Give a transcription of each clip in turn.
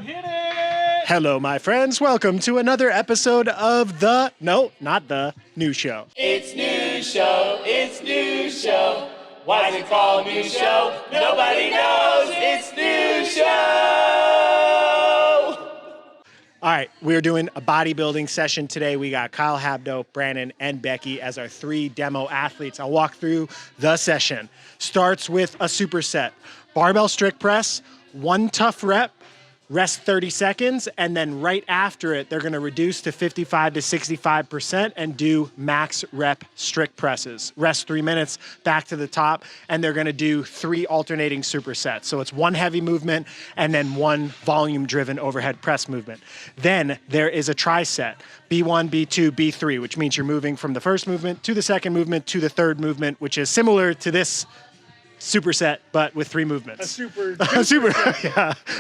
Hit it! Hello, my friends. Welcome to another episode of not the new show. It's new show, it's new show. Why is it called new show? Nobody knows. It's new show. All right, we're doing a bodybuilding session today. We got Kyle, Habdo, Brannen, and Becky as our 3 demo athletes. I'll walk through the session. Starts with a superset. Barbell strict press, 1 tough rep, rest 30 seconds, and then right after it, they're gonna reduce to 55 to 65% and do max rep strict presses. Rest 3 minutes, back to the top, and they're gonna do 3 alternating supersets. So it's 1 heavy movement and then 1 volume-driven overhead press movement. Then there is a triset, B1, B2, B3, which means you're moving from the first movement to the second movement to the third movement, which is similar to this superset, but with 3 movements. A super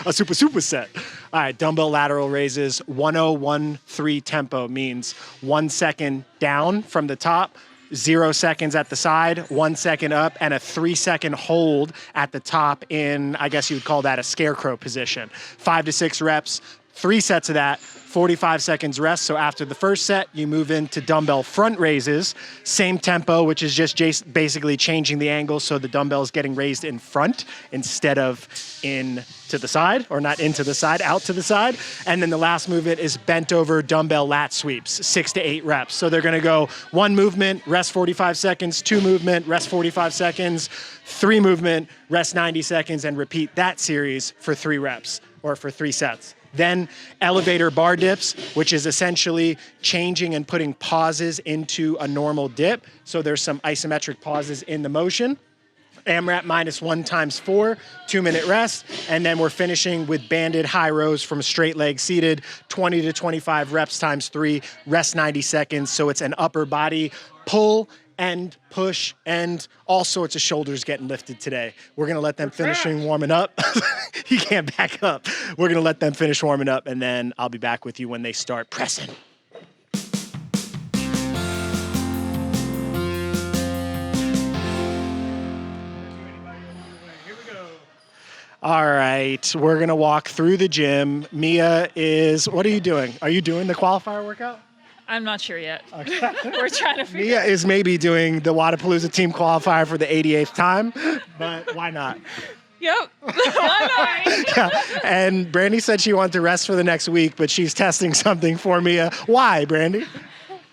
superset. All right, dumbbell lateral raises, 1013 tempo means 1 second down from the top, 0 seconds at the side, 1 second up, and a 3-second hold at the top in, I guess you would call that a scarecrow position. 5 to 6 reps, 3 sets of that, 45 seconds rest. So after the first set, you move into dumbbell front raises, same tempo, which is just basically changing the angle so the dumbbell is getting raised in front instead of in to the side, or not into the side, out to the side. And then the last movement is bent over dumbbell lat sweeps, 6 to 8 reps. So they're gonna go 1 movement, rest 45 seconds, 2 movement, rest 45 seconds, 3 movement, rest 90 seconds, and repeat that series for 3 reps or for 3 sets. Then elevator bar dips, which is essentially changing and putting pauses into a normal dip. So there's some isometric pauses in the motion. AMRAP -1 times 4, 2-minute rest. And then we're finishing with banded high rows from straight leg seated, 20 to 25 reps times 3, rest 90 seconds. So it's an upper body pull and push and all sorts of shoulders getting lifted today. We're gonna let them finish warming up. He can't back up. We're gonna let them finish warming up, and then I'll be back with you when they start pressing. All right, we're gonna walk through the gym. Mia is, what are you doing? Are you doing the qualifier workout? I'm not sure yet. Okay. We're trying to figure Mia is maybe doing the Wadapalooza team qualifier for the 88th time, but why not? Yep. Why not? Yeah. And Brandy said she wanted to rest for the next week, but she's testing something for Mia. Why, Brandy?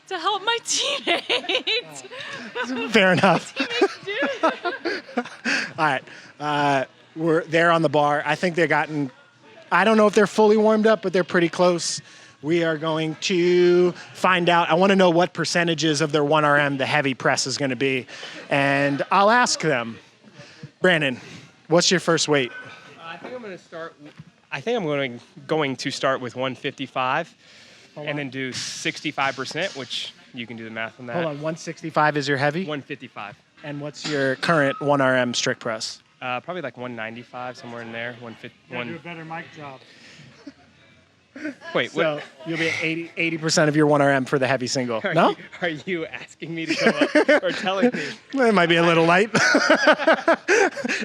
To help my teammates. Fair enough. Teammates do. All right. We're there on the bar. I think they've gotten, I don't know if they're fully warmed up, but they're pretty close. We are going to find out. I want to know what percentages of their 1RM the heavy press is going to be. And I'll ask them. Brannen, what's your first weight? I think I'm going to start with 155 and then do 65%, which you can do the math on that. Hold on, 165 is your heavy? 155. And what's your current 1RM strict press? Probably like 195, somewhere in there. Do a better mic job. Wait, So what? you'll be at 80% of your 1RM for the heavy single. No? Are you asking me to go up or telling me? It might be a little light.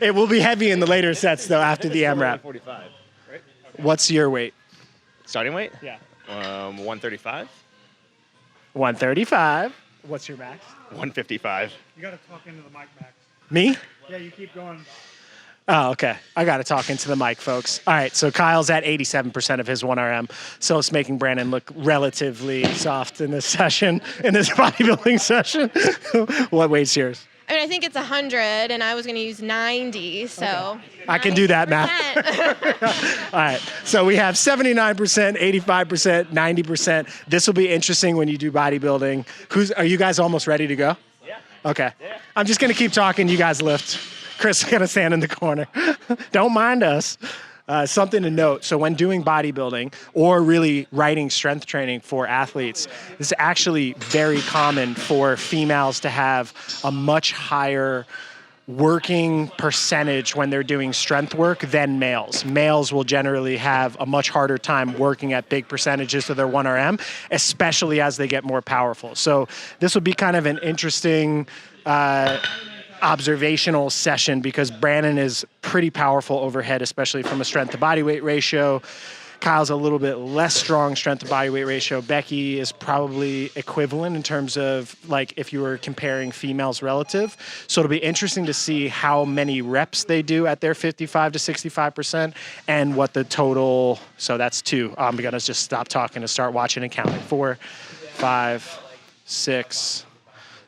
It will be heavy in the later sets, though, after the AMRAP. 145, right? What's your weight? Starting weight? Yeah. 135. 135. What's your max? 155. You got to talk into the mic, Max. Me? Yeah, you keep going. Oh, okay. I got to talk into the mic, folks. All right, so Kyle's at 87% of his 1RM, so it's making Brannen look relatively soft in this session, in this bodybuilding session. What weight's yours? I mean, I think it's 100, and I was going to use 90, so. Okay. I can do that math. All right, so we have 79%, 85%, 90%. This will be interesting when you do bodybuilding. Are you guys almost ready to go? Yeah. Okay. Yeah. I'm just going to keep talking. You guys lift. Chris is going to stand in the corner. Don't mind us. Something to note, so when doing bodybuilding or really writing strength training for athletes, it's actually very common for females to have a much higher working percentage when they're doing strength work than males. Males will generally have a much harder time working at big percentages of their 1RM, especially as they get more powerful. So this would be kind of an interesting observational session because Brannen is pretty powerful overhead, especially from a strength to body weight ratio. Kyle's a little bit less strong strength to body weight ratio. Becky is probably equivalent in terms of like if you were comparing females relative. So it'll be interesting to see how many reps they do at their 55 to 65% and what the total, so that's 2. I'm going to just stop talking and start watching and counting. 4, 5, 6,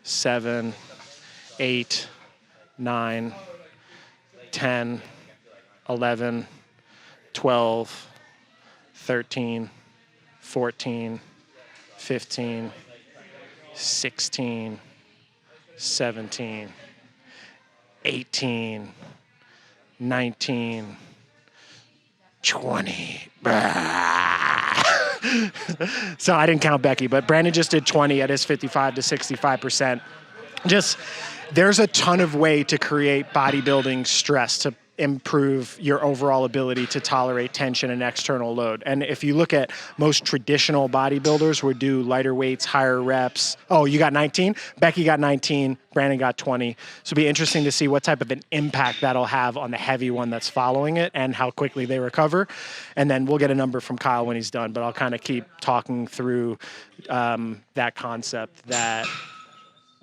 7, 8, 9, 10, 11, 12, 13, 14, 15, 16, 17, 18, 19, 20. So I didn't count Becky, but Brandon just did 20 at his 55 to 65%. Just, there's a ton of way to create bodybuilding stress to improve your overall ability to tolerate tension and external load. And if you look at most traditional bodybuilders would do lighter weights, higher reps. Oh, you got 19? Becky got 19, Brandon got 20. So it'll be interesting to see what type of an impact that'll have on the heavy one that's following it and how quickly they recover. And then we'll get a number from Kyle when he's done, but I'll kind of keep talking through that concept that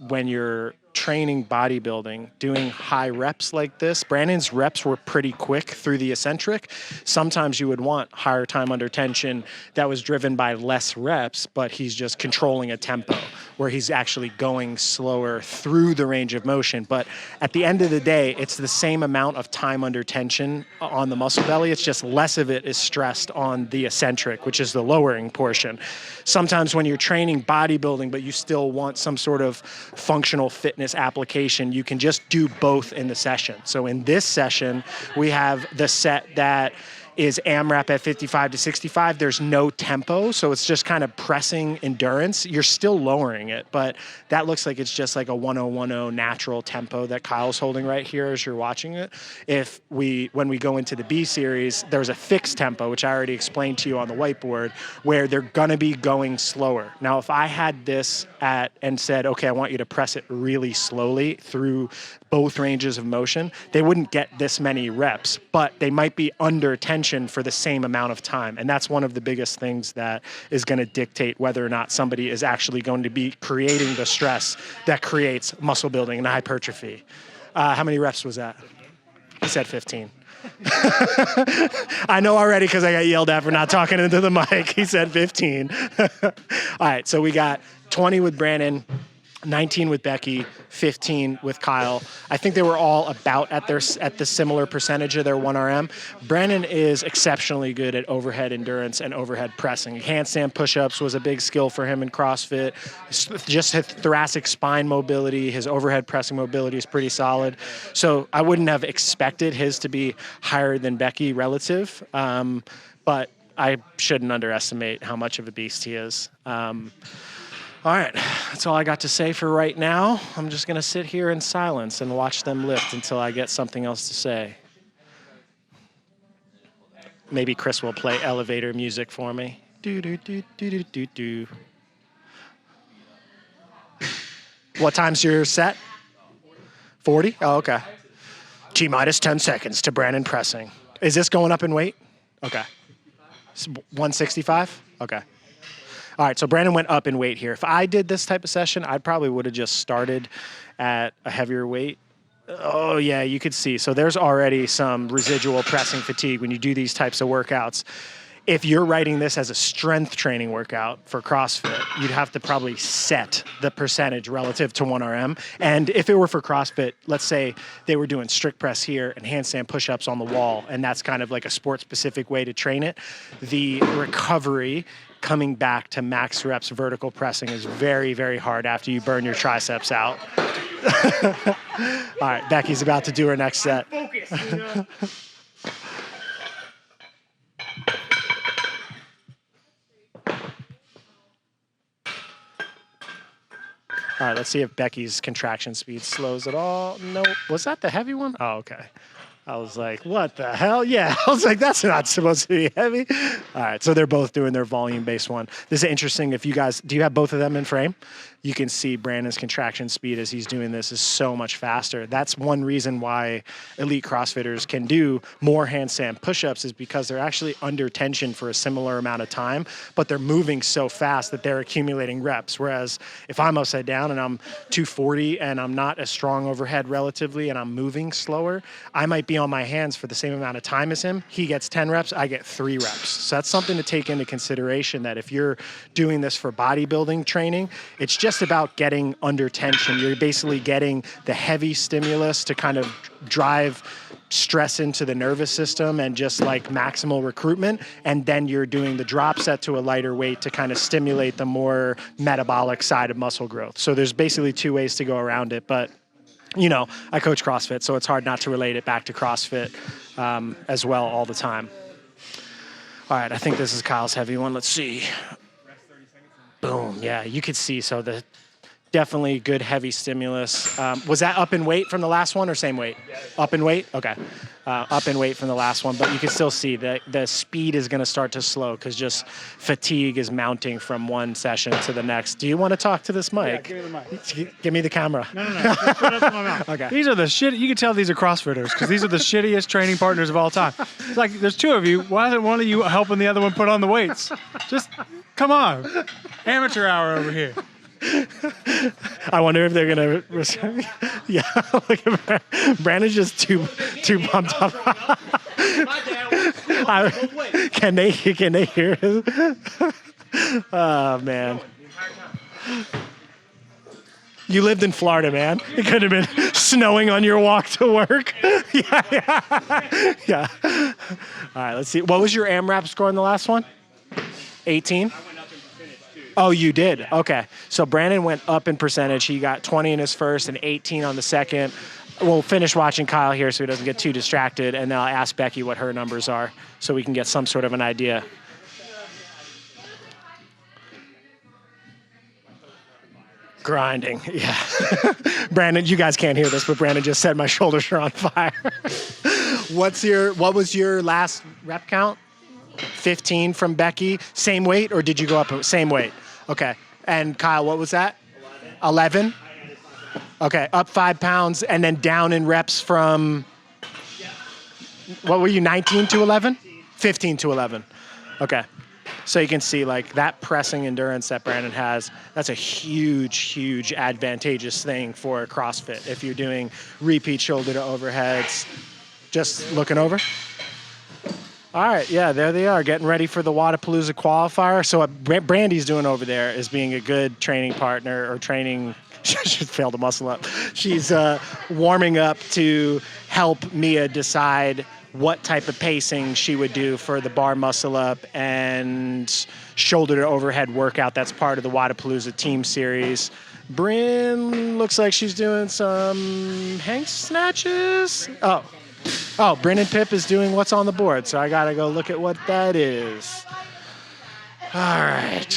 when you're training bodybuilding, doing high reps like this, Brandon's reps were pretty quick through the eccentric. Sometimes you would want higher time under tension that was driven by less reps, but he's just controlling a tempo where he's actually going slower through the range of motion. But at the end of the day, it's the same amount of time under tension on the muscle belly. It's just less of it is stressed on the eccentric, which is the lowering portion. Sometimes when you're training bodybuilding, but you still want some sort of functional fitness application, you can just do both in the session. So in this session, we have the set that is AMRAP at 55 to 65. There's no tempo, so it's just kind of pressing endurance. You're still lowering it, but that looks like it's just like a 1010 natural tempo that Kyle's holding right here as you're watching it. When we go into the B series, there's a fixed tempo, which I already explained to you on the whiteboard, where they're gonna be going slower. Now, if I had this and said, okay, I want you to press it really slowly through both ranges of motion, they wouldn't get this many reps, but they might be under tension for the same amount of time. And that's one of the biggest things that is going to dictate whether or not somebody is actually going to be creating the stress that creates muscle building and hypertrophy. How many reps was that? He said 15. I know already because I got yelled at for not talking into the mic. He said 15. All right, so we got 20 with Brandon, 19 with Becky, 15 with Kyle. I think they were all about at the similar percentage of their 1RM. Brandon is exceptionally good at overhead endurance and overhead pressing. Handstand push-ups was a big skill for him in CrossFit. Just his thoracic spine mobility, his overhead pressing mobility is pretty solid. So I wouldn't have expected his to be higher than Becky relative, but I shouldn't underestimate how much of a beast he is. All right, that's all I got to say for right now. I'm just going to sit here in silence and watch them lift until I get something else to say. Maybe Chris will play elevator music for me. Do, do, do, do, do, do, do. What time's your set? 40? Oh, okay. T minus 10 seconds to Brandon pressing. Is this going up in weight? Okay. 165? Okay. All right, so Brandon went up in weight here. If I did this type of session, I probably would have just started at a heavier weight. Oh, yeah, you could see. So there's already some residual pressing fatigue when you do these types of workouts. If you're writing this as a strength training workout for CrossFit, you'd have to probably set the percentage relative to 1RM. And if it were for CrossFit, let's say they were doing strict press here and handstand push-ups on the wall, and that's kind of like a sport-specific way to train it, the recovery coming back to max reps vertical pressing is very, very hard after you burn your triceps out. All right, Becky's about to do her next set. Focus. All right, let's see if Becky's contraction speed slows at all. Nope. Was that the heavy one? Oh, okay. I was like, what the hell? Yeah, I was like, that's not supposed to be heavy. All right, so they're both doing their volume-based one. This is interesting. If you guys, do you have both of them in frame? you can see Brannen's contraction speed as he's doing this is so much faster. That's one reason why elite CrossFitters can do more handstand push-ups, is because they're actually under tension for a similar amount of time, but they're moving so fast that they're accumulating reps. Whereas if I'm upside down and I'm 240 and I'm not as strong overhead relatively and I'm moving slower, I might be on my hands for the same amount of time as him. He gets 10 reps, I get 3 reps. So that's something to take into consideration, that if you're doing this for bodybuilding training, it's just about getting under tension. You're basically getting the heavy stimulus to kind of drive stress into the nervous system and just like maximal recruitment. And then you're doing the drop set to a lighter weight to kind of stimulate the more metabolic side of muscle growth. So there's basically 2 ways to go around it. But, you know, I coach CrossFit, so it's hard not to relate it back to CrossFit as well all the time. All right, I think this is Kyle's heavy one. Let's see. Boom. Yeah, you could see. So the definitely good heavy stimulus. Was that up in weight from the last one or same weight? Up in weight? Okay. Up in weight from the last one, but you can still see that the speed is going to start to slow because just fatigue is mounting from one session to the next. Do you want to talk to this mic? Yeah, give me the mic. Give me the camera. No. Just put it up to my mouth. Okay. These are the shit. You can tell these are CrossFitters because these are the shittiest training partners of all time. It's like there's 2 of you. Why isn't one of you helping the other one put on the weights? Just come on. Amateur hour over here. I wonder if they're gonna. Yeah, look at Brannen's just too pumped up. Can they hear it? Oh man. You lived in Florida, man. It could have been snowing on your walk to work. Yeah. All right, let's see. What was your AMRAP score in the last one? 18? Oh, you did? Okay. So Brannen went up in percentage. He got 20 in his first and 18 on the second. We'll finish watching Kyle here so he doesn't get too distracted, and then I'll ask Becky what her numbers are so we can get some sort of an idea. Grinding, yeah. Brannen, you guys can't hear this, but Brannen just said my shoulders are on fire. What was your last rep count? 15 from Becky. Same weight, or did you go up? Same weight. Okay. And Kyle, what was that? 11? Okay. Up 5 pounds and then down in reps from, what were you, 19 to 11? 15 to 11. Okay. So you can see like that pressing endurance that Brannen has, that's a huge advantageous thing for CrossFit. If you're doing repeat shoulder to overheads, just looking over. All right, yeah, there they are, getting ready for the Wadapalooza qualifier. So what Brandy's doing over there is being a good training partner or training, she failed to muscle up. She's warming up to help Mia decide what type of pacing she would do for the bar muscle up and shoulder to overhead workout that's part of the Wadapalooza team series. Bryn looks like she's doing some hang snatches. Oh, Brennan Pip is doing what's on the board, so I gotta go look at what that is. All right,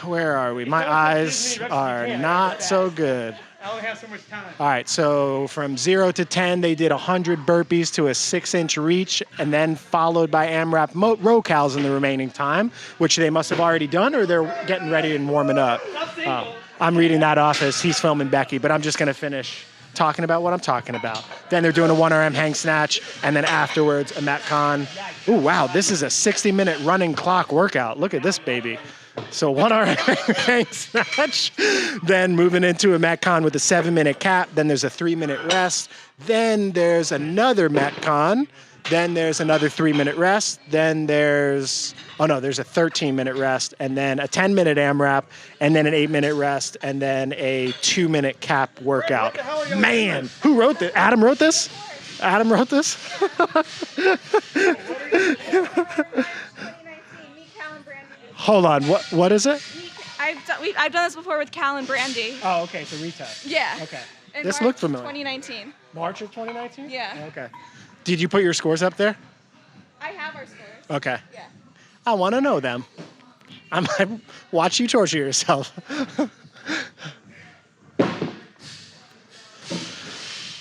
where are we? My eyes are not so good. I only have so much time. All right, so from 0 to 10, they did 100 burpees to a 6-inch reach, and then followed by AMRAP row cows in the remaining time, which they must have already done, or they're getting ready and warming up. I'm reading that off as he's filming Becky, but I'm just gonna finish talking about what I'm talking about. Then they're doing a 1RM hang snatch, and then afterwards a Metcon. Ooh, wow, this is a 60-minute running clock workout. Look at this baby. So 1RM hang snatch, then moving into a Metcon with a 7-minute cap, then there's a 3-minute rest, then there's another Metcon, then there's another 3-minute rest, then there's a 13-minute rest, and then a 10-minute AMRAP, and then an 8-minute rest, and then a 2-minute cap workout. Man, who wrote this? Adam wrote this? Adam wrote this? Hold on, what is it? I've done this before with Cal and Brandy. Oh, okay, so retest. Yeah. Okay. In This March looked familiar. 2019. March of 2019? Yeah. Okay. Did you put your scores up there? I have our scores. Okay. Yeah. I want to know them. I might watch you torture yourself.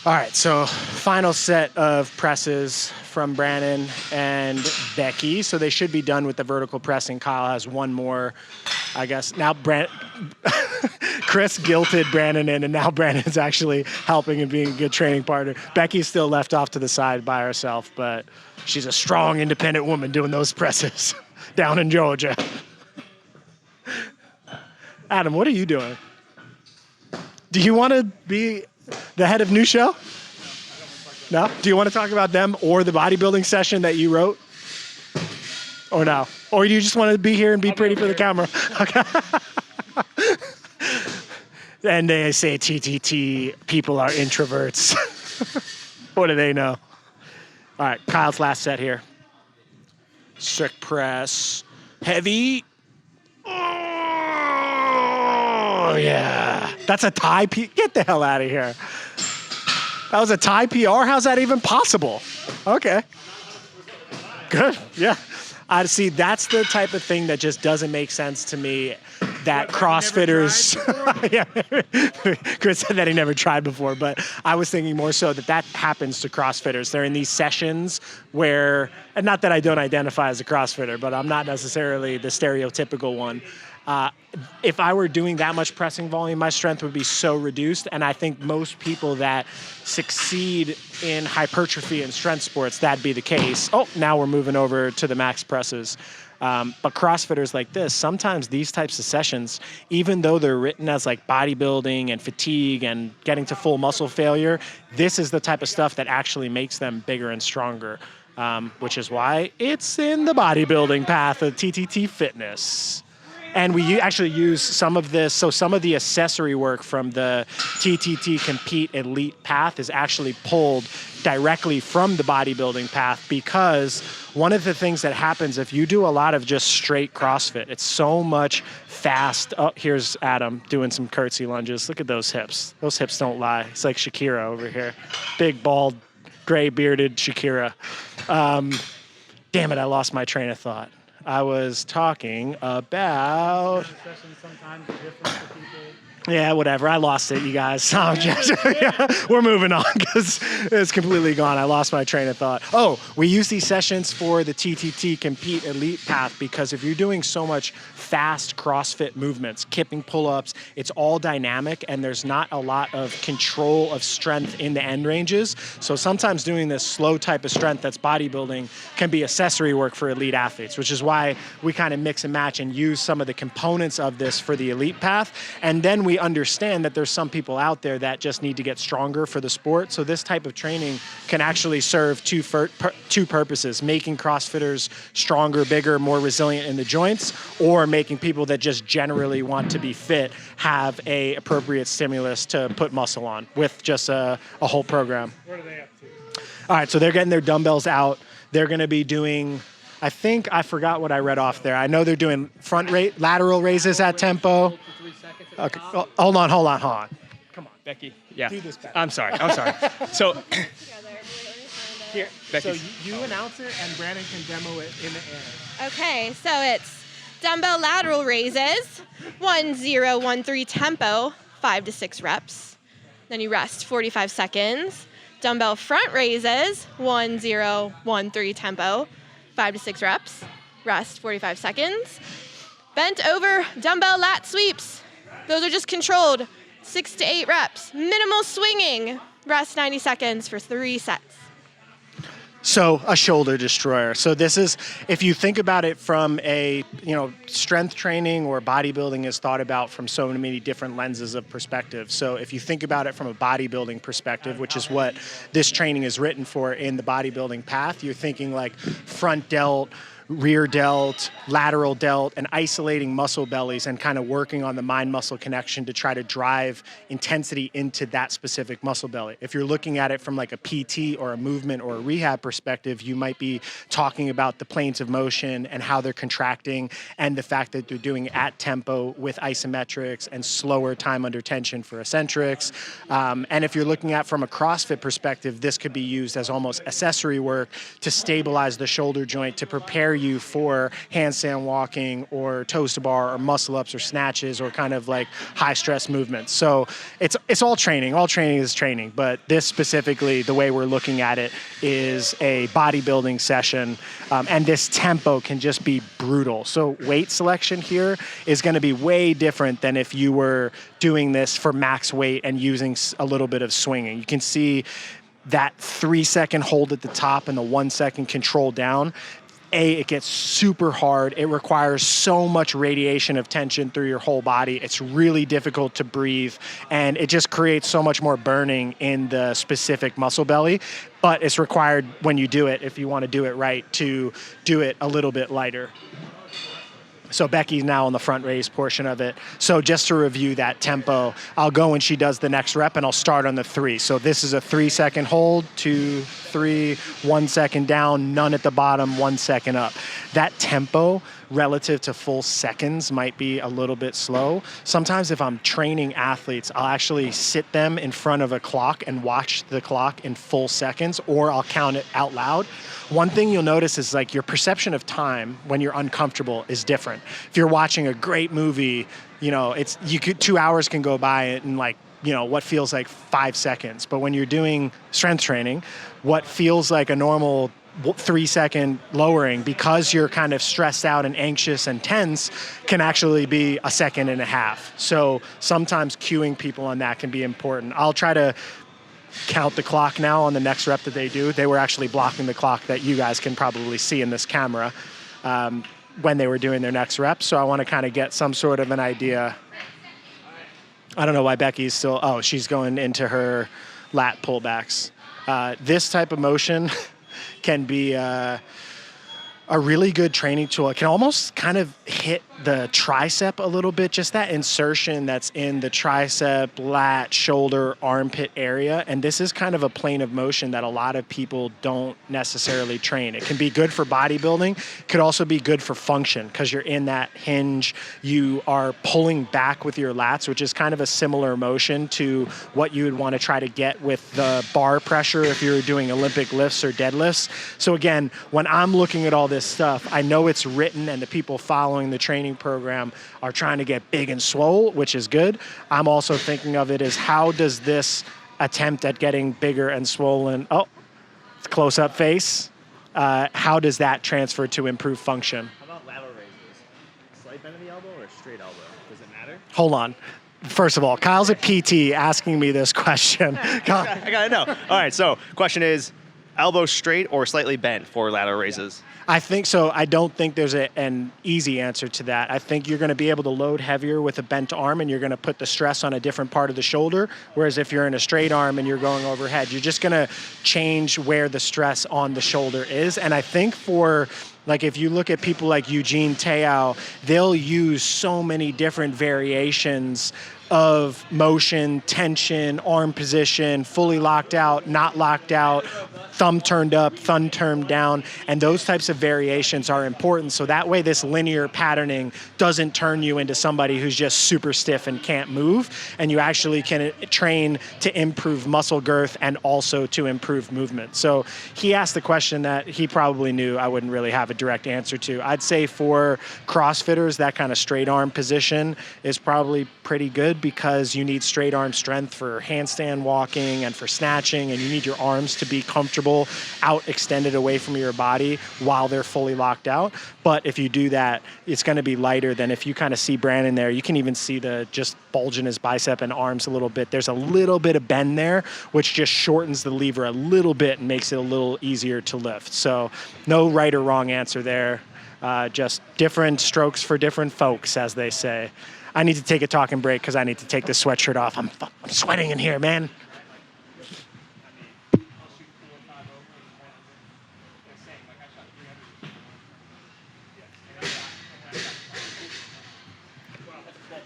All right, so final set of presses from Brannen and Becky. So they should be done with the vertical pressing. Kyle has one more, I guess. Now, Chris guilted Brannen in, and now Brannen's actually helping and being a good training partner. Becky's still left off to the side by herself, but she's a strong, independent woman doing those presses down in Georgia. Adam, what are you doing? Do you want to be the head of New Show? No? Do you want to talk about them or the bodybuilding session that you wrote? Or no? Or do you just want to be here and be pretty for the camera? Okay. And they say TTT, people are introverts. What do they know? All right, Kyle's last set here. Strict press, heavy. Oh, yeah. That's a tie P. Get the hell out of here. That was a tie PR? How's that even possible? Okay. Good. Yeah. I see. That's the type of thing that just doesn't make sense to me. That CrossFitters. Yeah. Chris said that he never tried before, but I was thinking more so that happens to CrossFitters. They're in these sessions where, and not that I don't identify as a CrossFitter, but I'm not necessarily the stereotypical one. If I were doing that much pressing volume, my strength would be so reduced. And I think most people that succeed in hypertrophy and strength sports, that'd be the case. Oh, now we're moving over to the max presses. But CrossFitters like this, sometimes these types of sessions, even though they're written as like bodybuilding and fatigue and getting to full muscle failure, this is the type of stuff that actually makes them bigger and stronger, which is why it's in the bodybuilding path of TTT Fitness. And we actually use some of this, so some of the accessory work from the TTT Compete Elite path is actually pulled directly from the bodybuilding path, because one of the things that happens if you do a lot of just straight CrossFit, it's so much fast. Oh, here's Adam doing some curtsy lunges. Look at those hips. Those hips don't lie. It's like Shakira over here. Big, bald, gray bearded Shakira. Damn it, I lost my train of thought. I was talking about. Yeah, whatever. I lost it, you guys. We're moving on because it's completely gone. I lost my train of thought. Oh, we use these sessions for the TTT Compete Elite path because if you're doing so much fast CrossFit movements, kipping pull-ups, it's all dynamic and there's not a lot of control of strength in the end ranges. So sometimes doing this slow type of strength that's bodybuilding can be accessory work for elite athletes, which is why we kind of mix and match and use some of the components of this for the elite path. And then we understand that there's some people out there that just need to get stronger for the sport. So this type of training can actually serve two purposes: making CrossFitters stronger, bigger, more resilient in the joints, or making people that just generally want to be fit have a appropriate stimulus to put muscle on with just a whole program. What are they up to? All right, so they're getting their dumbbells out. They're going to be doing, I think I forgot what I read off there. I know they're doing lateral raises at tempo. Okay, hold on. Come on. Becky, yeah. Do this better. I'm sorry. So, Here, Becky. so you announce it and Brannen can demo it in the air. Okay, so it's dumbbell lateral raises, 1-0-1-3 tempo, 5 to 6 reps. Then you rest 45 seconds. Dumbbell front raises, 1-0-1-3 tempo, 5 to 6 reps. Rest 45 seconds. Bent over dumbbell lat sweeps. Those are just controlled, 6 to 8 reps. Minimal swinging. Rest 90 seconds for 3 sets. So a shoulder destroyer. So this is, if you think about it from a, strength training or bodybuilding is thought about from so many different lenses of perspective. So if you think about it from a bodybuilding perspective, which is what this training is written for in the bodybuilding path, you're thinking like front delt, rear delt, lateral delt, and isolating muscle bellies and kind of working on the mind-muscle connection to try to drive intensity into that specific muscle belly. If you're looking at it from like a PT or a movement or a rehab perspective, you might be talking about the planes of motion and how they're contracting and the fact that they're doing at tempo with isometrics and slower time under tension for eccentrics. And if you're looking at from a CrossFit perspective, this could be used as almost accessory work to stabilize the shoulder joint, to prepare you for handstand walking or toes to bar or muscle ups or snatches or kind of like high stress movements. So it's all training. All training is training, but this specifically, the way we're looking at it is a bodybuilding session, and this tempo can just be brutal. So weight selection here is going to be way different than if you were doing this for max weight and using a little bit of swinging. You can see that 3-second hold at the top and the 1-second control down. It gets super hard. It requires so much radiation of tension through your whole body. It's really difficult to breathe, and it just creates so much more burning in the specific muscle belly. But it's required when you do it, if you want to do it right, to do it a little bit lighter. So Becky's now on the front raise portion of it. So just to review that tempo, I'll go when she does the next rep and I'll start on the 3. So this is a 3-second hold, 2, 3, 1 second down, none at the bottom, 1 second up. That tempo relative to full seconds might be a little bit slow. Sometimes if I'm training athletes, I'll actually sit them in front of a clock and watch the clock in full seconds, or I'll count it out loud. One thing you'll notice is like your perception of time when you're uncomfortable is different. If you're watching a great movie, 2 hours can go by in like, what feels like 5 seconds. But when you're doing strength training, what feels like a normal 3-second lowering, because you're kind of stressed out and anxious and tense, can actually be 1.5 seconds. So sometimes cueing people on that can be important. I'll try to count the clock now on the next rep that they do. They were actually blocking the clock that you guys can probably see in this camera when they were doing their next rep. So I want to kind of get some sort of an idea. I don't know why Becky's still, she's going into her lat pullbacks. This type of motion can be a really good training tool. It can almost kind of hit the tricep a little bit, just that insertion that's in the tricep, lat, shoulder, armpit area. And this is kind of a plane of motion that a lot of people don't necessarily train. It can be good for bodybuilding. It could also be good for function because you're in that hinge. You are pulling back with your lats, which is kind of a similar motion to what you would want to try to get with the bar pressure if you're doing Olympic lifts or deadlifts. So again, when I'm looking at all this stuff, I know it's written and the people following the training program are trying to get big and swole, which is good. I'm also thinking of it as how does this attempt at getting bigger and swollen, close up face, how does that transfer to improve function? How about lateral raises? Slight bend of the elbow or straight elbow? Does it matter? Hold on. First of all, Kyle's a PT asking me this question. I gotta know. All right, so question is, elbow straight or slightly bent for lateral raises? I think so. I don't think there's an easy answer to that. I think you're going to be able to load heavier with a bent arm and you're going to put the stress on a different part of the shoulder. Whereas if you're in a straight arm and you're going overhead, you're just going to change where the stress on the shoulder is. And I think for, like, if you look at people like Eugene Teow, they'll use so many different variations of motion, tension, arm position, fully locked out, not locked out, thumb turned up, thumb turned down, and those types of variations are important. So that way this linear patterning doesn't turn you into somebody who's just super stiff and can't move, and you actually can train to improve muscle girth and also to improve movement. So he asked the question that he probably knew I wouldn't really have a direct answer to. I'd say for CrossFitters, that kind of straight arm position is probably pretty good because you need straight arm strength for handstand walking and for snatching, and you need your arms to be comfortable out extended away from your body while they're fully locked out. But if you do that, it's going to be lighter than if you kind of see Brannen there. You can even see the just bulge in his bicep and arms a little bit. There's a little bit of bend there, which just shortens the lever a little bit and makes it a little easier to lift. So no right or wrong answer there. Just different strokes for different folks, as they say. I need to take a talking break because I need to take this sweatshirt off. I'm sweating in here, man.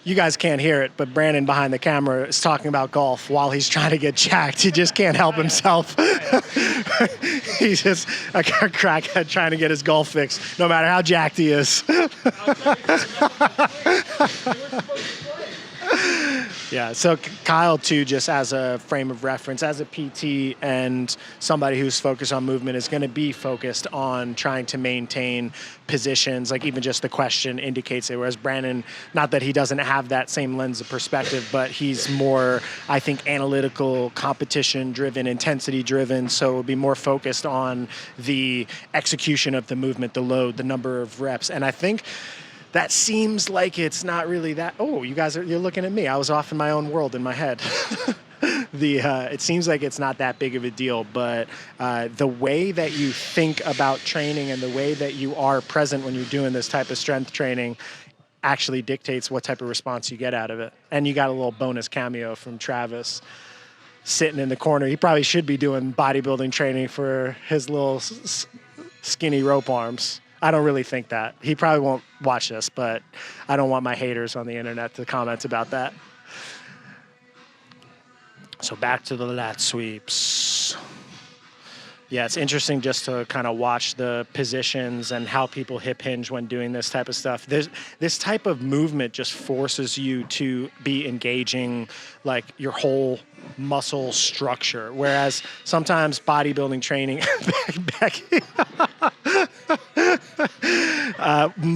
You guys can't hear it, but Brannen behind the camera is talking about golf while he's trying to get jacked. He just can't help himself. He's just a crackhead trying to get his golf fix, no matter how jacked he is. Yeah, so Kyle, too, just as a frame of reference, as a PT and somebody who's focused on movement, is going to be focused on trying to maintain positions. Like even just the question indicates it, whereas Brannen, not that he doesn't have that same lens of perspective, but he's more, I think, analytical, competition-driven, intensity-driven, so it'll be more focused on the execution of the movement, the load, the number of reps. And I think that seems like it's not really that. Oh, you're looking at me. I was off in my own world in my head. It seems like it's not that big of a deal, but the way that you think about training and the way that you are present when you're doing this type of strength training actually dictates what type of response you get out of it. And you got a little bonus cameo from Travis sitting in the corner. He probably should be doing bodybuilding training for his little skinny rope arms. I don't really think that. He probably won't watch this, but I don't want my haters on the internet to comment about that. So back to the lat sweeps. Yeah, it's interesting just to kind of watch the positions and how people hip hinge when doing this type of stuff. This type of movement just forces you to be engaging like your whole muscle structure, whereas sometimes bodybuilding training, Becky,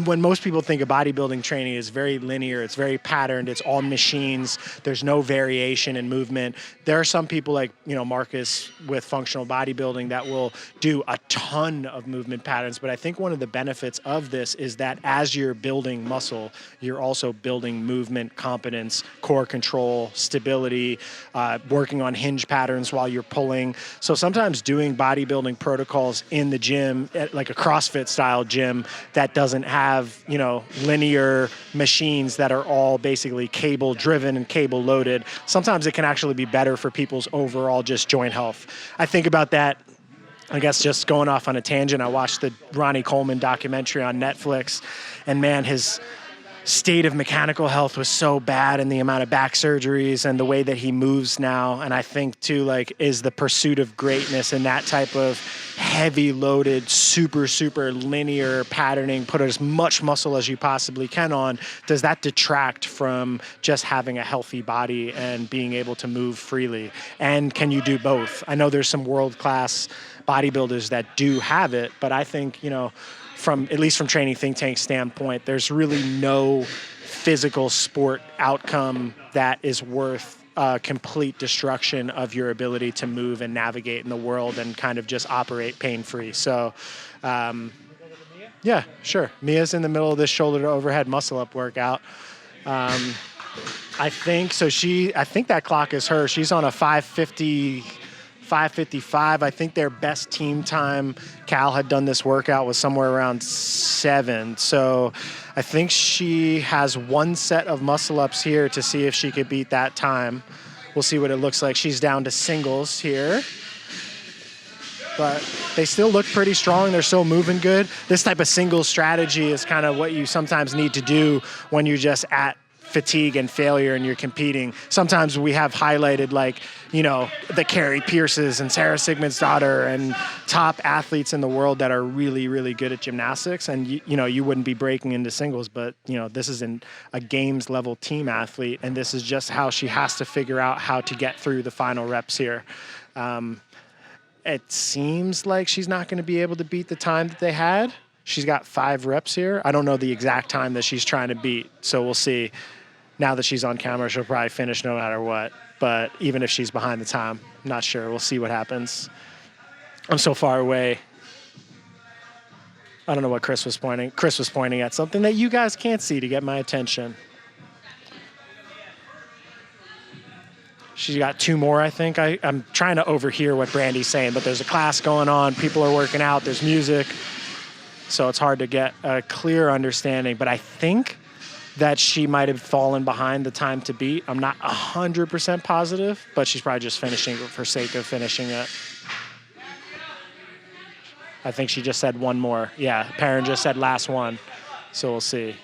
when most people think of bodybuilding training, is very linear, it's very patterned, it's all machines, there's no variation in movement. There are some people like, Marcus with functional bodybuilding that will do a ton of movement patterns, but I think one of the benefits of this is that as you're building muscle, you're also building movement, competence, core control, stability, working on hinge patterns while you're pulling. So sometimes doing bodybuilding protocols in the gym, like a CrossFit style gym that doesn't have, linear machines that are all basically cable driven and cable loaded, sometimes it can actually be better for people's overall just joint health. I think about that, I guess, just going off on a tangent. I watched the Ronnie Coleman documentary on Netflix, and man, his state of mechanical health was so bad, and the amount of back surgeries and the way that he moves now. And I think too, like, is the pursuit of greatness and that type of heavy loaded, super linear patterning, put as much muscle as you possibly can on, does that detract from just having a healthy body and being able to move freely? And can you do both? I know there's some world-class bodybuilders that do have it, but I think, at least from Training Think Tank standpoint, there's really no physical sport outcome that is worth complete destruction of your ability to move and navigate in the world and kind of just operate pain-free. So, yeah, sure. Mia's in the middle of this shoulder to overhead muscle up workout. I think that clock is her. She's on a 5:55. I think their best team time, Cal had done this workout, was somewhere around 7. So I think she has one set of muscle ups here to see if she could beat that time. We'll see what it looks like. She's down to singles here, but they still look pretty strong. They're still moving good. This type of single strategy is kind of what you sometimes need to do when you're just at fatigue and failure and you're competing. Sometimes we have highlighted the Carrie Pierces and Sarah Sigmundsdottir and top athletes in the world that are really, really good at gymnastics, and you wouldn't be breaking into singles, but this is a games level team athlete, and this is just how she has to figure out how to get through the final reps here. It seems like she's not going to be able to beat the time that they had. She's got 5 reps here. I don't know the exact time that she's trying to beat, so we'll see. Now that she's on camera, she'll probably finish no matter what. But even if she's behind the time, I'm not sure. We'll see what happens. I'm so far away. I don't know what Chris was pointing. Chris was pointing at something that you guys can't see to get my attention. She's got 2 more, I think. I'm trying to overhear what Brandy's saying, but there's a class going on. People are working out. There's music. So it's hard to get a clear understanding. But I think that she might have fallen behind the time to beat. I'm not 100% positive, but she's probably just finishing it for sake of finishing it. I think she just said 1 more. Yeah, Perrin just said last one. So we'll see.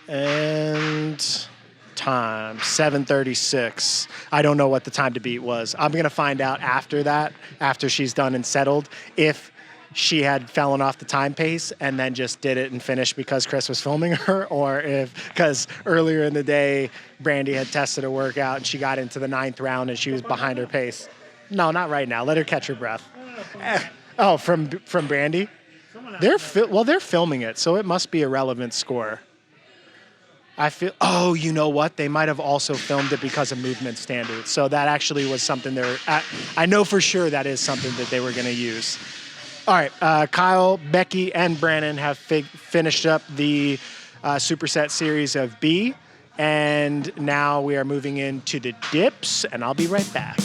And time, 7:36. I don't know what the time to beat was. I'm going to find out after that, after she's done and settled, if she had fallen off the time pace and then just did it and finished because Chris was filming her, or if because earlier in the day Brandy had tested a workout and she got into the 9th round and she was behind her pace. No, not right now. Let her catch her breath. Oh, from Brandy? They're filming it, so it must be a relevant score. I feel. Oh, you know what? They might have also filmed it because of movement standards. So that actually was something I know for sure that is something that they were going to use. All right, Kyle, Becky, and Brannen have finished up the Superset series of B, and now we are moving into the dips, and I'll be right back.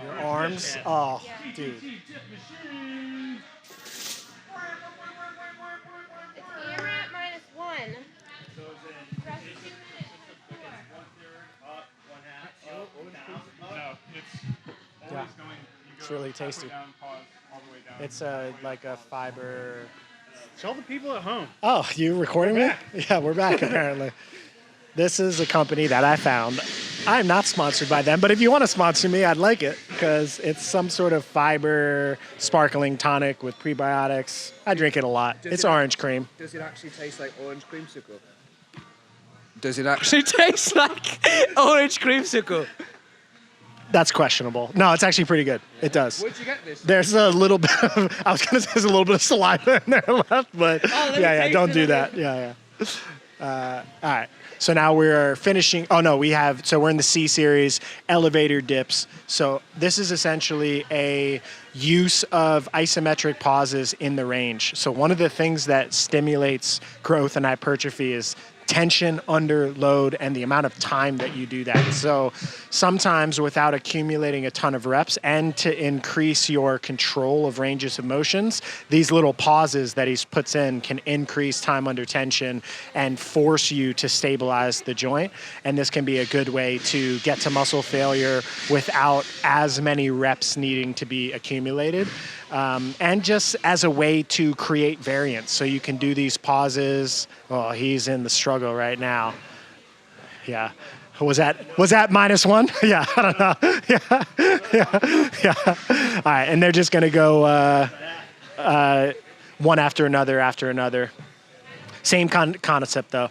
Your arms, oh, dude. It's AMRAP -1. It's really tasty. It's like a fiber. Tell the people at home. Oh, you recording me? Yeah, we're back apparently. This is a company that I found. I'm not sponsored by them, but if you want to sponsor me, I'd like it because it's some sort of fiber sparkling tonic with prebiotics. I drink it a lot. It's orange cream. Does it actually taste like orange creamsicle? Does it actually taste like orange creamsicle? That's questionable. No, it's actually pretty good. It does. Where'd you get this? There's a little bit of, I was going to say there's a little bit of saliva in there left, but yeah, don't do that. Yeah. All right. So now we're finishing. Oh no, we're in the C series, elevator dips. So this is essentially a use of isometric pauses in the range. So one of the things that stimulates growth and hypertrophy is tension under load and the amount of time that you do that. So sometimes without accumulating a ton of reps and to increase your control of ranges of motions, these little pauses that he puts in can increase time under tension and force you to stabilize the joint. And this can be a good way to get to muscle failure without as many reps needing to be accumulated. And just as a way to create variance. So you can do these pauses. Oh, he's in the struggle right now. Yeah. Was that -1? Yeah, I don't know. Yeah. All right, and they're just going to go one after another. Same concept, though.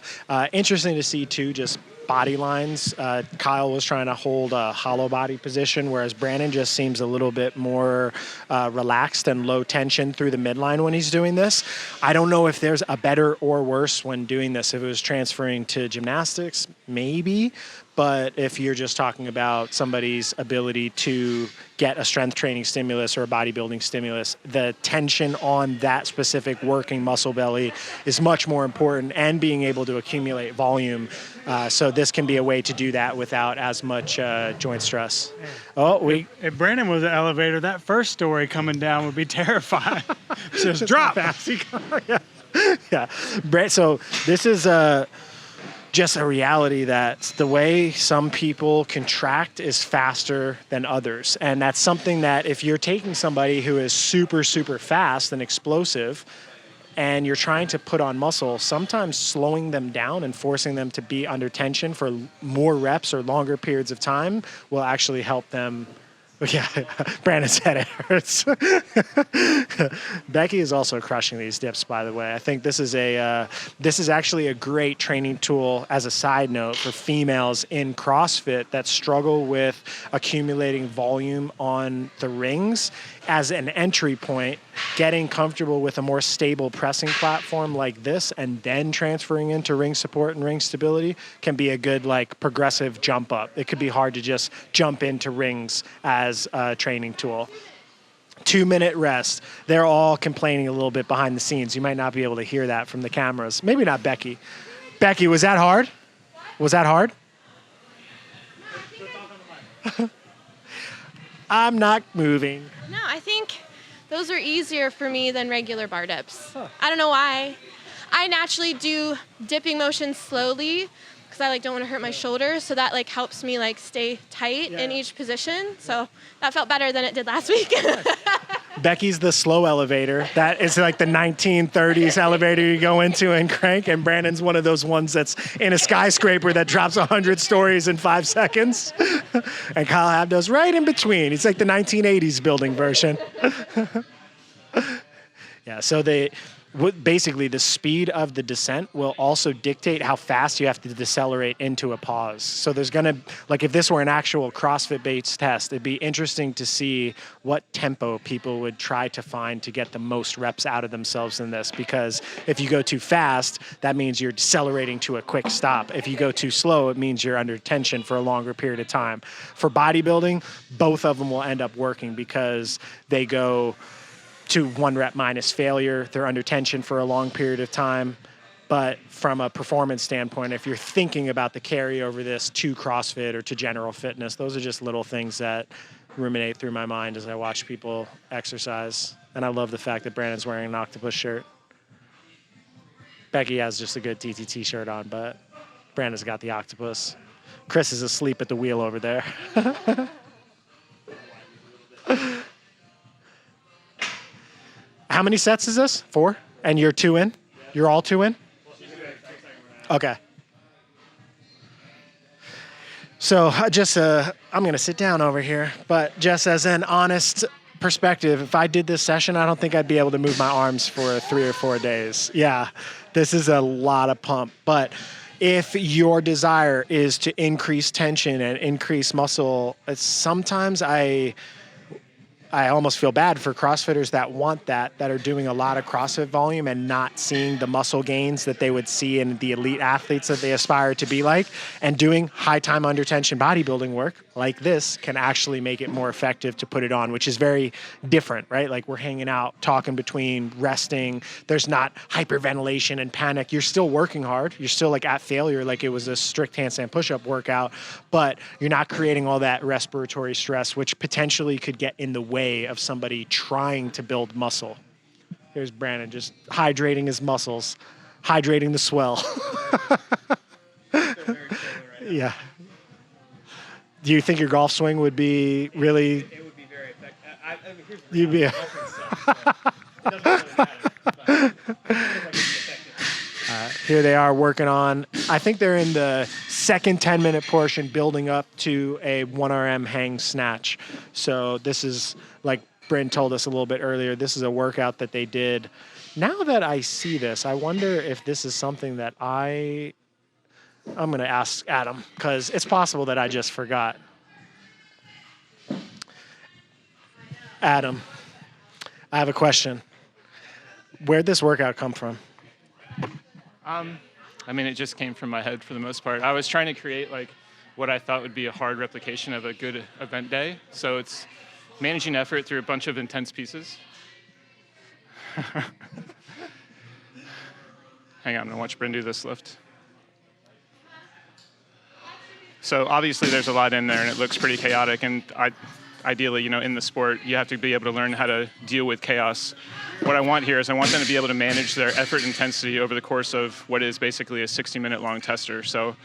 Interesting to see, too, just body lines. Kyle was trying to hold a hollow body position, whereas Brannen just seems a little bit more relaxed and low tension through the midline when he's doing this. I don't know if there's a better or worse when doing this. If it was transferring to gymnastics, maybe. But if you're just talking about somebody's ability to get a strength training stimulus or a bodybuilding stimulus, the tension on that specific working muscle belly is much more important, and being able to accumulate volume. So this can be a way to do that without as much joint stress. If Brannen was an elevator, that first story coming down would be terrifying. Just drop. Yeah. So this is just a reality that the way some people contract is faster than others. And that's something that if you're taking somebody who is super, super fast and explosive and you're trying to put on muscle, sometimes slowing them down and forcing them to be under tension for more reps or longer periods of time will actually help them. Yeah, Brandon's head hurts. Becky is also crushing these dips, by the way. I think this is actually a great training tool, as a side note, for females in CrossFit that struggle with accumulating volume on the rings. As an entry point, getting comfortable with a more stable pressing platform like this and then transferring into ring support and ring stability can be a good progressive jump up. It could be hard to just jump into rings as a training tool. 2-minute rest. They're all complaining a little bit behind the scenes. You might not be able to hear that from the cameras. Maybe not Becky. Becky, was that hard? Was that hard? I'm not moving. No, I think those are easier for me than regular bar dips. I don't know why. I naturally do dipping motions slowly because I don't want to hurt my shoulders, so that helps me stay tight in each position. So that felt better than it did last week. Becky's the slow elevator. That is like the 1930s elevator you go into and crank. And Brannen's one of those ones that's in a skyscraper that drops 100 stories in 5 seconds. And Kyle Habdo's right in between. He's like the 1980s building version. Yeah, so basically the speed of the descent will also dictate how fast you have to decelerate into a pause. So there's gonna, like if this were an actual CrossFit-based test, it'd be interesting to see what tempo people would try to find to get the most reps out of themselves in this, because if you go too fast, that means you're decelerating to a quick stop. If you go too slow, it means you're under tension for a longer period of time. For bodybuilding, both of them will end up working because they go to 1 rep minus failure. They're under tension for a long period of time. But from a performance standpoint, if you're thinking about the carryover this to CrossFit or to general fitness, those are just little things that ruminate through my mind as I watch people exercise. And I love the fact that Brannen's wearing an octopus shirt. Becky has just a good TTT shirt on, but Brannen's got the octopus. Chris is asleep at the wheel over there. How many sets is this? 4? And you're 2 in? You're all 2 in? Okay. So just, I'm going to sit down over here, but just as an honest perspective, if I did this session, I don't think I'd be able to move my arms for 3 or 4 days. Yeah, this is a lot of pump. But if your desire is to increase tension and increase muscle, sometimes I almost feel bad for CrossFitters that want that are doing a lot of CrossFit volume and not seeing the muscle gains that they would see in the elite athletes that they aspire to be like. And doing high time under tension bodybuilding work like this can actually make it more effective to put it on, which is very different, right? Like we're hanging out, talking between, resting. There's not hyperventilation and panic. You're still working hard. You're still like at failure, like it was a strict handstand push-up workout, but you're not creating all that respiratory stress, which potentially could get in the way of somebody trying to build muscle. Here's Brannen just hydrating his muscles, hydrating the swell. Yeah. Do you think your golf swing would be really? It would be very effective. You'd be. Here they are working on, I think they're in the second 10-minute portion building up to a 1RM hang snatch. So this is, like Bryn told us a little bit earlier, this is a workout that they did. Now that I see this, I wonder if this is something that I'm going to ask Adam, because it's possible that I just forgot. Adam, I have a question. Where'd this workout come from? I mean, it just came from my head for the most part. I was trying to create like what I thought would be a hard replication of a good event day. So it's managing effort through a bunch of intense pieces. Hang on, I'm gonna watch Bryn do this lift. So obviously there's a lot in there and it looks pretty chaotic, and ideally, you know, in the sport, you have to be able to learn how to deal with chaos. What I want here is I want them to be able to manage their effort intensity over the course of what is basically a 60-minute long tester. So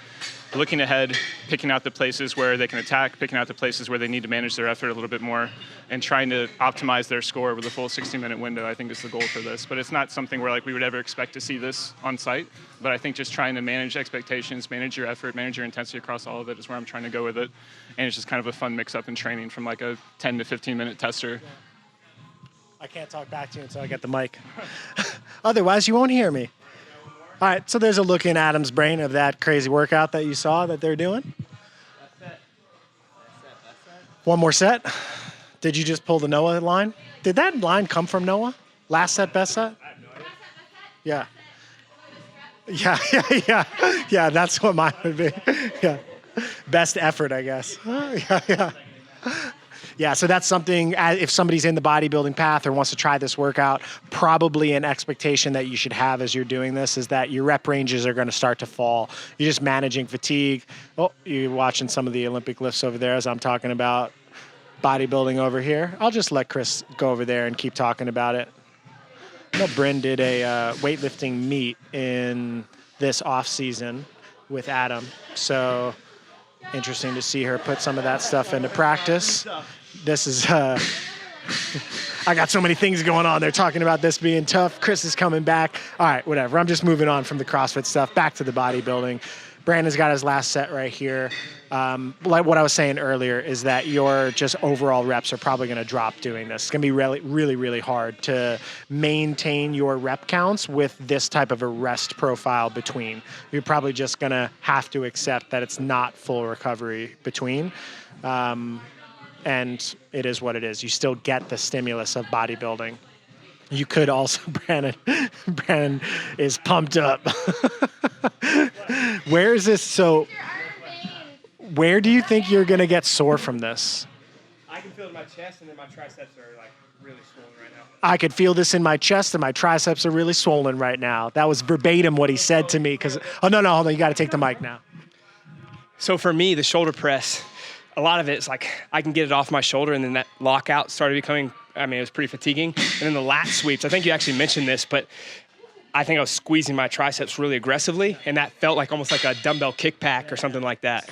looking ahead, picking out the places where they can attack, picking out the places where they need to manage their effort a little bit more, and trying to optimize their score with a full 60-minute window, I think is the goal for this. But it's not something where like we would ever expect to see this on site. But I think just trying to manage expectations, manage your effort, manage your intensity across all of it is where I'm trying to go with it. And it's just kind of a fun mix-up in training from like a 10 to 15-minute tester. I can't talk back to you until I get the mic. Otherwise, you won't hear me. All right, so there's a look in Adam's brain of that crazy workout that you saw that they're doing. One more set. Did you just pull the Noah line? Did that line come from Noah? Last set, best set? I have no idea. Yeah. Yeah, that's what mine would be. Yeah. Best effort, I guess. Yeah, so that's something, if somebody's in the bodybuilding path or wants to try this workout, probably an expectation that you should have as you're doing this is that your rep ranges are going to start to fall. You're just managing fatigue. Oh, you're watching some of the Olympic lifts over there as I'm talking about bodybuilding over here. I'll just let Chris go over there and keep talking about it. I know Bryn did a weightlifting meet in this off season with Adam, so interesting to see her put some of that stuff into practice. This is I got so many things going on. They're talking about this being tough. Chris is coming back. All right, whatever. I'm just moving on from the CrossFit stuff back to the bodybuilding. Brandon's got his last set right here. Like what I was saying earlier is that your just overall reps are probably going to drop doing this. It's going to be really, really, really hard to maintain your rep counts with this type of a rest profile between. You're probably just going to have to accept that it's not full recovery between. And it is what it is. You still get the stimulus of bodybuilding. You could also, Brannen is pumped up. Where is this? So where do you think you're going to get sore from this? I can feel it in my chest, and then my triceps are like really swollen right now. I could feel this in my chest, and my triceps are really swollen right now. That was verbatim what he said to me. Hold on. You got to take the mic now. So for me, the shoulder press, a lot of it is like I can get it off my shoulder, and then that lockout started becoming, it was pretty fatiguing. And then the lat sweeps, I think you actually mentioned this, but I think I was squeezing my triceps really aggressively, and that felt like almost like a dumbbell kickback or something like that.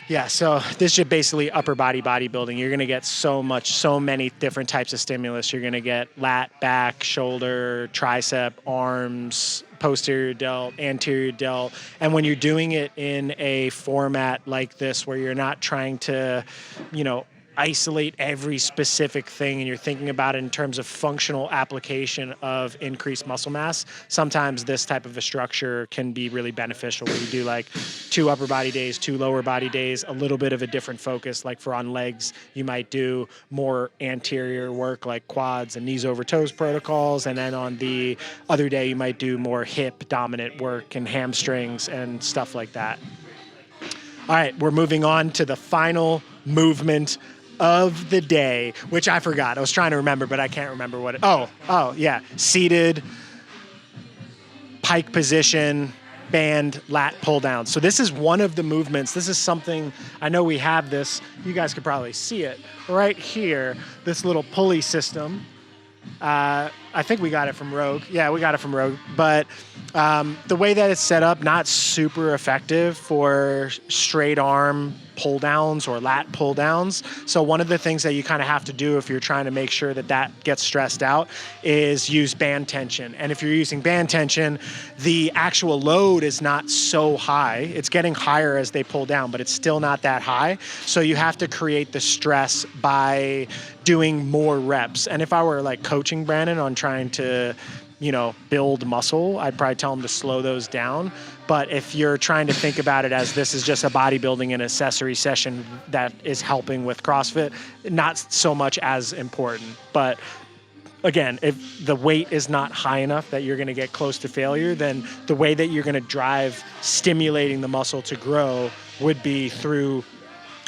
Yeah, so this is basically upper body bodybuilding. You're going to get so many different types of stimulus. You're going to get lat, back, shoulder, tricep, arms, posterior delt, anterior delt. And when you're doing it in a format like this where you're not trying to, isolate every specific thing and you're thinking about it in terms of functional application of increased muscle mass, sometimes this type of a structure can be really beneficial where you do like 2 upper body days, 2 lower body days, a little bit of a different focus. Like for on legs, you might do more anterior work like quads and knees over toes protocols. And then on the other day, you might do more hip dominant work and hamstrings and stuff like that. All right, we're moving on to the final movement of the day, which I forgot. I was trying to remember, but I can't remember what it. Oh, yeah. Seated, pike position, band, lat pull down. So this is one of the movements. This is something, I know we have this. You guys could probably see it right here, this little pulley system. I think we got it from Rogue. Yeah, we got it from Rogue. But the way that it's set up, not super effective for straight arm pull downs or lat pull downs. So one of the things that you kind of have to do if you're trying to make sure that that gets stressed out is use band tension. And if you're using band tension, the actual load is not so high. It's getting higher as they pull down, but it's still not that high. So you have to create the stress by doing more reps. And if I were like coaching Brannen on trying to, build muscle, I'd probably tell him to slow those down. But if you're trying to think about it as this is just a bodybuilding and accessory session that is helping with CrossFit, not so much as important. But again, if the weight is not high enough that you're going to get close to failure, then the way that you're going to drive stimulating the muscle to grow would be through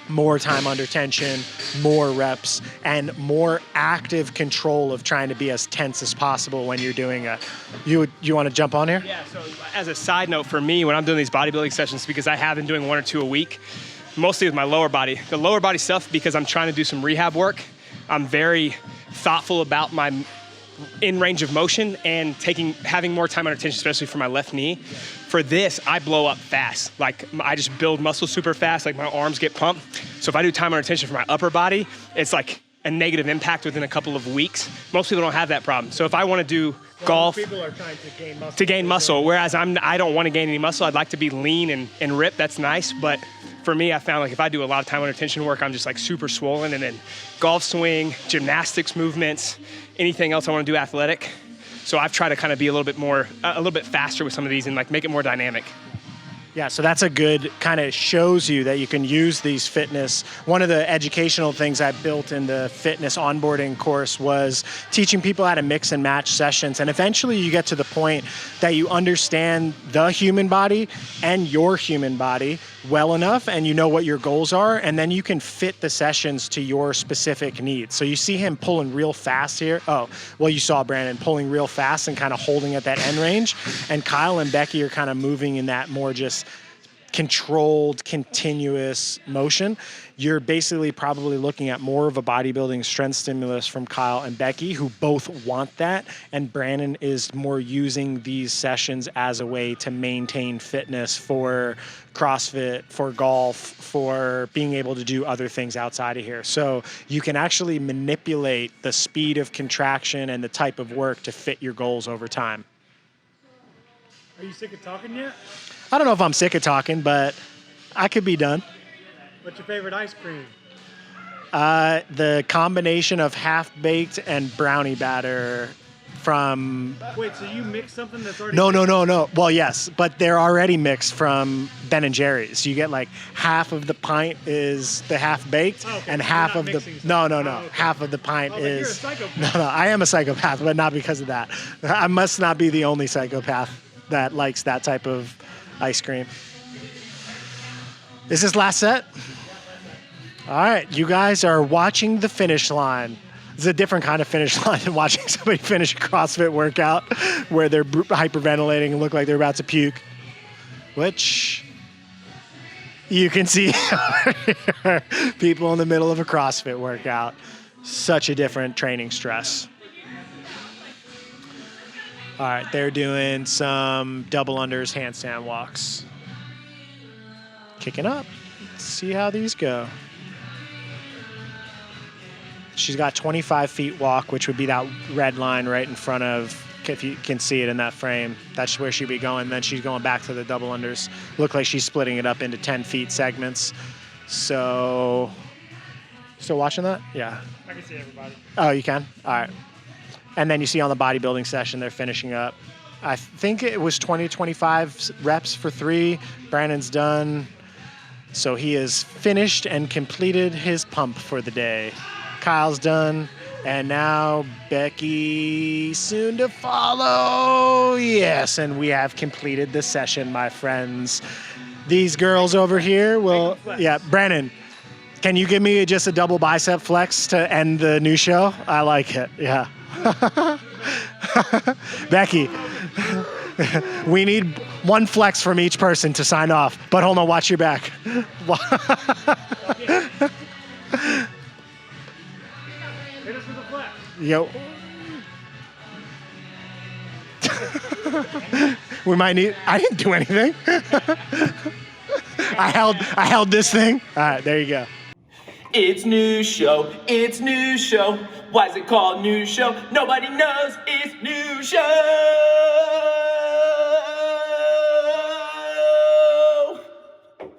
more time under tension, more reps, and more active control of trying to be as tense as possible when you're doing a. You want to jump on here? Yeah, so as a side note for me, when I'm doing these bodybuilding sessions, because I have been doing 1 or 2 a week, mostly with my lower body. The lower body stuff, because I'm trying to do some rehab work, I'm very thoughtful about my in range of motion and having more time under tension, especially for my left knee. For this, I blow up fast. Like I just build muscle super fast, like my arms get pumped. So if I do time under tension for my upper body, it's like a negative impact within a couple of weeks. Most people don't have that problem. So if I want to do golf, people are trying to gain muscle. To gain muscle, whereas I don't want to gain any muscle. I'd like to be lean and ripped. That's nice, but for me, I found like if I do a lot of time under tension work, I'm just like super swollen. And then golf swing, gymnastics movements, anything else I want to do athletic. So I've tried to kind of be a little bit faster with some of these and like make it more dynamic. Yeah, so that's a good kind of shows you that you can use these fitness. One of the educational things I built in the fitness onboarding course was teaching people how to mix and match sessions. And eventually you get to the point that you understand the human body and your human body well enough and you know what your goals are, and then you can fit the sessions to your specific needs. So you see him pulling real fast here. Oh, well, you saw Brannen pulling real fast and kind of holding at that end range. And Kyle and Becky are kind of moving in that more just controlled, continuous motion. You're basically probably looking at more of a bodybuilding strength stimulus from Kyle and Becky, who both want that. And Brannen is more using these sessions as a way to maintain fitness for CrossFit, for golf, for being able to do other things outside of here. So you can actually manipulate the speed of contraction and the type of work to fit your goals over time. Are you sick of talking yet? I don't know if I'm sick of talking, but I could be done. What's your favorite ice cream? The combination of half-baked and brownie batter from... Wait, so you mix something that's already... No. Well, yes, but they're already mixed from Ben & Jerry's. You get like half of the pint is the half-baked, and half of the... No. Half of the pint is... You're a psychopath. No, I am a psychopath, but not because of that. I must not be the only psychopath that likes that type of ice cream. Is this last set? All right, you guys are watching the finish line. It's a different kind of finish line than watching somebody finish a CrossFit workout where they're hyperventilating and look like they're about to puke, which you can see people in the middle of a CrossFit workout. Such a different training stress. All right, they're doing some double unders, handstand walks. Kicking up. Let's see how these go. She's got 25 feet walk, which would be that red line right in front of, if you can see it in that frame, that's where she'd be going. Then she's going back to the double unders. Look like she's splitting it up into 10 feet segments. So, still watching that? Yeah. I can see everybody. Oh, you can? All right. And then you see on the bodybuilding session, they're finishing up. I think it was 20, 25 reps for 3. Brannen's done. So he has finished and completed his pump for the day. Kyle's done. And now Becky soon to follow. Yes, and we have completed the session, my friends. These girls over here will, yeah, Brannen, can you give me just a double bicep flex to end the new show? I like it, yeah. Becky, we need one flex from each person to sign off, but hold on, watch your back. Yo. We might need, I didn't do anything. I held this thing. All right, there you go. It's new show, it's new show. Why is it called new show? Nobody knows, it's new show.